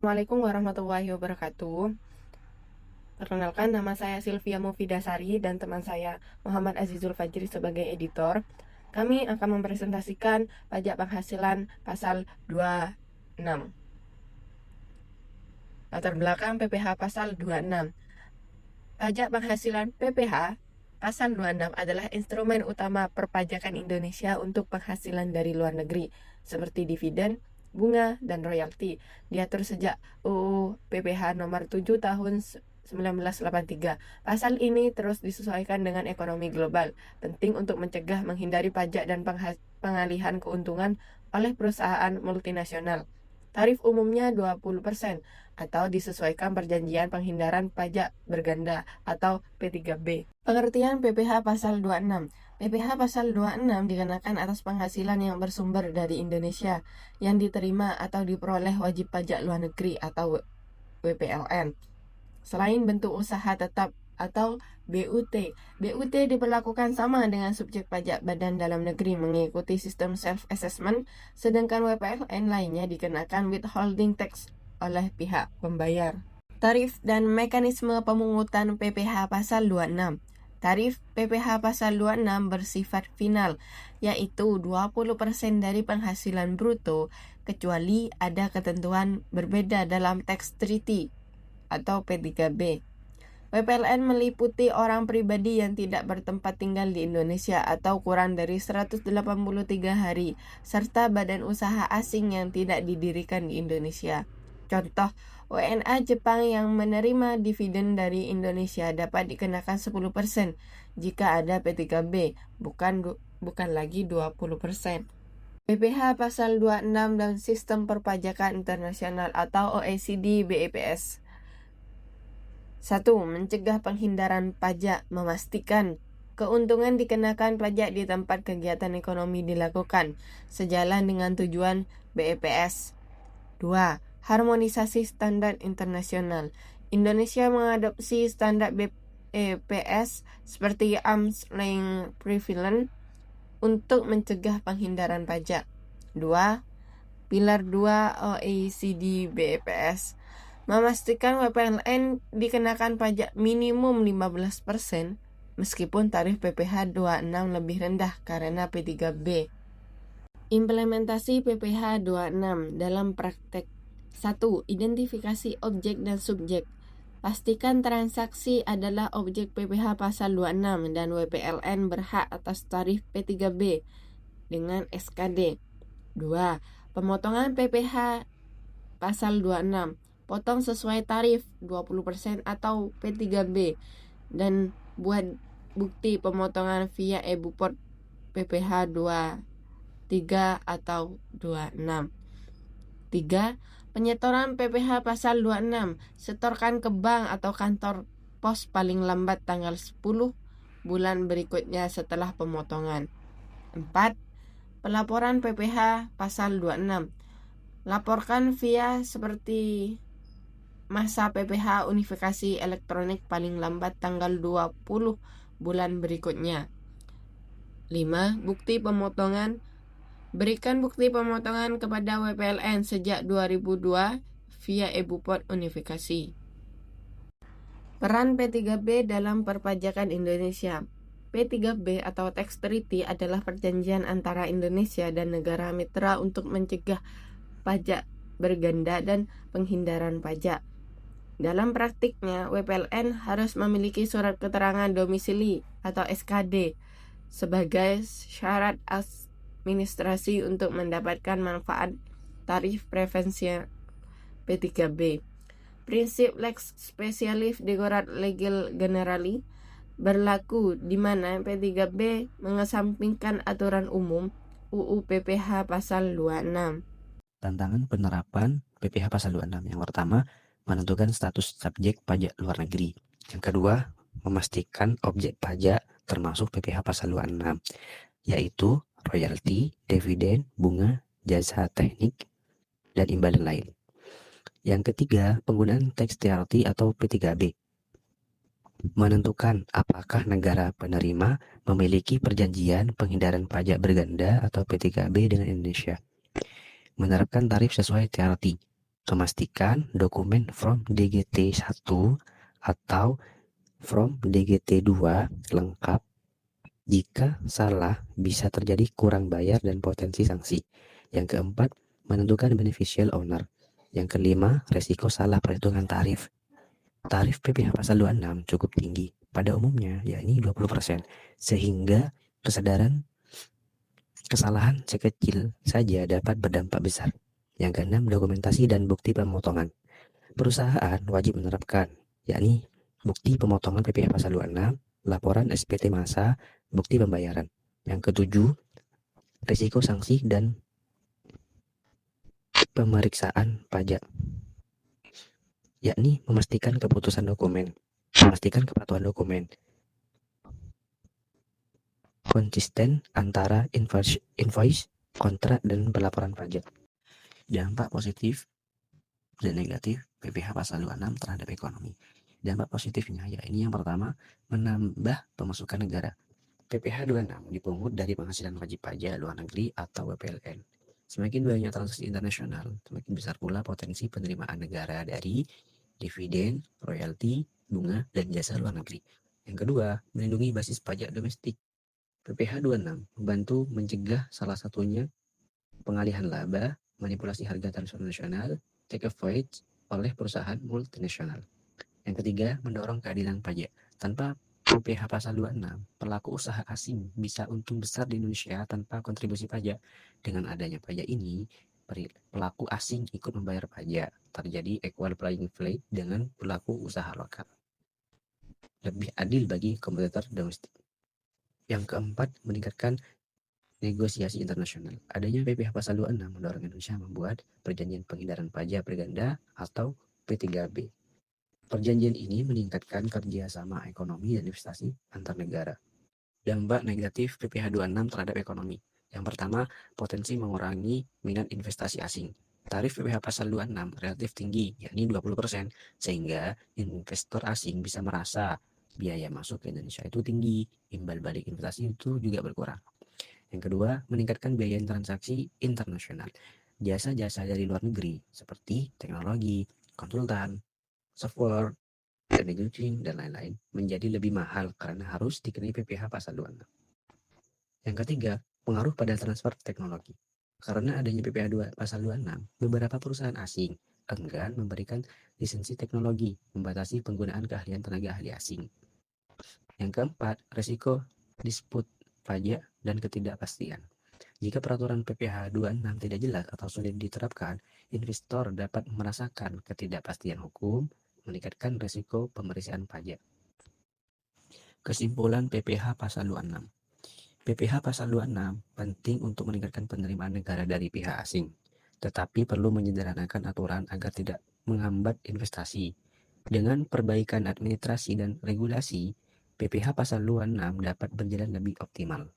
Assalamualaikum warahmatullahi wabarakatuh. Perkenalkan, nama saya Sylvia Mufidasari dan teman saya Muhammad Azizul Fajri sebagai editor. Kami akan mempresentasikan pajak penghasilan pasal 26. Latar belakang PPh pasal 26. Pajak penghasilan PPh pasal 26 adalah instrumen utama perpajakan Indonesia untuk penghasilan dari luar negeri, seperti dividen, bunga, dan royalti. Diatur sejak UU PPh nomor 7 tahun 1983. Pasal ini terus disesuaikan dengan ekonomi global, penting untuk mencegah menghindari pajak dan pengalihan keuntungan oleh perusahaan multinasional. Tarif umumnya 20% atau disesuaikan perjanjian penghindaran pajak berganda atau P3B. Pengertian PPh pasal 26. PPh pasal 26 dikenakan atas penghasilan yang bersumber dari Indonesia yang diterima atau diperoleh wajib pajak luar negeri atau WPLN. Selain bentuk usaha tetap atau BUT. BUT diberlakukan sama dengan subjek pajak badan dalam negeri mengikuti sistem self-assessment, sedangkan WPLN lainnya dikenakan withholding tax oleh pihak pembayar. Tarif dan mekanisme pemungutan PPh pasal 26. Tarif PPh pasal 26 bersifat final, yaitu 20% dari penghasilan bruto, kecuali ada ketentuan berbeda dalam tax treaty atau P3B. WPLN meliputi orang pribadi yang tidak bertempat tinggal di Indonesia atau kurang dari 183 hari, serta badan usaha asing yang tidak didirikan di Indonesia. Contoh, WNA Jepang yang menerima dividen dari Indonesia dapat dikenakan 10% jika ada P3B, bukan lagi 20%. PPh pasal 26 dan Sistem Perpajakan Internasional atau OECD BEPS. 1. Mencegah penghindaran pajak, memastikan keuntungan dikenakan pajak di tempat kegiatan ekonomi dilakukan, sejalan dengan tujuan BEPS. 2. Harmonisasi standar internasional. Indonesia mengadopsi standar BEPS seperti Arm's Length Prevalence untuk mencegah penghindaran pajak. 2. Pilar 2 OECD BEPS. Memastikan WPLN dikenakan pajak minimum 15% meskipun tarif PPh 26 lebih rendah karena P3B. Implementasi PPh 26 dalam praktek. 1. Identifikasi objek dan subjek. Pastikan transaksi adalah objek PPh pasal 26 dan WPLN berhak atas tarif P3B dengan SKD. 2. Pemotongan PPh pasal 26. Potong sesuai tarif 20% atau P3B dan buat bukti pemotongan via e-bupot PPh 23 atau 26. 3. Penyetoran PPh pasal 26. Setorkan ke bank atau kantor pos paling lambat tanggal 10 bulan berikutnya setelah pemotongan. 4. Pelaporan PPh pasal 26. Laporkan via seperti masa PPh unifikasi elektronik paling lambat tanggal 20 bulan berikutnya. 5. Bukti pemotongan. Berikan bukti pemotongan kepada WPLN sejak 2002 via e-bupot unifikasi. Peran P3B dalam perpajakan Indonesia. P3B atau Tax Treaty adalah perjanjian antara Indonesia dan negara mitra untuk mencegah pajak berganda dan penghindaran pajak. Dalam praktiknya, WPLN harus memiliki surat keterangan domisili atau SKD sebagai syarat administrasi untuk mendapatkan manfaat tarif preferensial P3B. Prinsip lex specialis decorat legis generali berlaku di mana P3B mengesampingkan aturan umum UU PPh pasal 26. Tantangan penerapan PPh pasal 26. Yang pertama, menentukan status subjek pajak luar negeri. Yang kedua, memastikan objek pajak termasuk PPh pasal 26, yaitu royalti, dividen, bunga, jasa teknik, dan imbalan lain. Yang ketiga, penggunaan tax treaty atau P3B. Menentukan apakah negara penerima memiliki perjanjian penghindaran pajak berganda atau P3B dengan Indonesia. Menerapkan tarif sesuai treaty. Memastikan dokumen from DGT 1 atau from DGT 2 lengkap. Jika salah, bisa terjadi kurang bayar dan potensi sanksi. Yang keempat, menentukan beneficial owner. Yang kelima, resiko salah perhitungan tarif. Tarif PPh pasal 26 cukup tinggi pada umumnya, yakni 20%, sehingga kesalahan sekecil saja dapat berdampak besar. Yang keenam, dokumentasi dan bukti pemotongan. Perusahaan wajib menerapkan, yakni bukti pemotongan PPh pasal 26, laporan SPT masa, bukti pembayaran. Yang ketujuh, risiko sanksi dan pemeriksaan pajak, yakni memastikan kepatuhan dokumen, konsisten antara invoice, kontrak, dan pelaporan pajak. Dampak positif dan negatif PPh pasal 26 terhadap ekonomi. Dampak positifnya, yakni yang pertama, menambah pemasukan negara. PPh 26 dipungut dari penghasilan wajib pajak luar negeri atau PPLN. Semakin banyak transaksi internasional, semakin besar pula potensi penerimaan negara dari dividen, royalti, bunga, dan jasa luar negeri. Yang kedua, melindungi basis pajak domestik. PPh 26 membantu mencegah salah satunya pengalihan laba, manipulasi harga transnasional, take avoid oleh perusahaan multinasional. Yang ketiga, mendorong keadilan pajak. Tanpa PPh pasal 26, pelaku usaha asing bisa untung besar di Indonesia tanpa kontribusi pajak. Dengan adanya pajak ini, pelaku asing ikut membayar pajak. Terjadi equal playing field dengan pelaku usaha lokal. Lebih adil bagi kompetitor domestik. Yang keempat, meningkatkan negosiasi internasional. Adanya PPh pasal 26 mendorong Indonesia membuat perjanjian penghindaran pajak berganda atau P3B. Perjanjian ini meningkatkan kerjasama ekonomi dan investasi antar negara. Dampak negatif PPh 26 terhadap ekonomi. Yang pertama, potensi mengurangi minat investasi asing. Tarif PPh pasal 26 relatif tinggi, yakni 20%, sehingga investor asing bisa merasa biaya masuk ke Indonesia itu tinggi, imbal balik investasi itu juga berkurang. Yang kedua, meningkatkan biaya transaksi internasional. Jasa-jasa dari luar negeri seperti teknologi, konsultan, software, dan negosiasi, dan lain-lain menjadi lebih mahal karena harus dikenai PPh pasal 26. Yang ketiga, pengaruh pada transfer teknologi. Karena adanya PPh pasal 26, beberapa perusahaan asing enggan memberikan lisensi teknologi, membatasi penggunaan keahlian tenaga ahli asing. Yang keempat, resiko disput pajak dan ketidakpastian. Jika peraturan PPh 26 tidak jelas atau sulit diterapkan, investor dapat merasakan ketidakpastian hukum, meningkatkan risiko pemeriksaan pajak. Kesimpulan PPh pasal 26. PPh pasal 26 penting untuk meningkatkan penerimaan negara dari pihak asing, tetapi perlu menyederhanakan aturan agar tidak menghambat investasi. Dengan perbaikan administrasi dan regulasi, PPh pasal 26 dapat berjalan lebih optimal.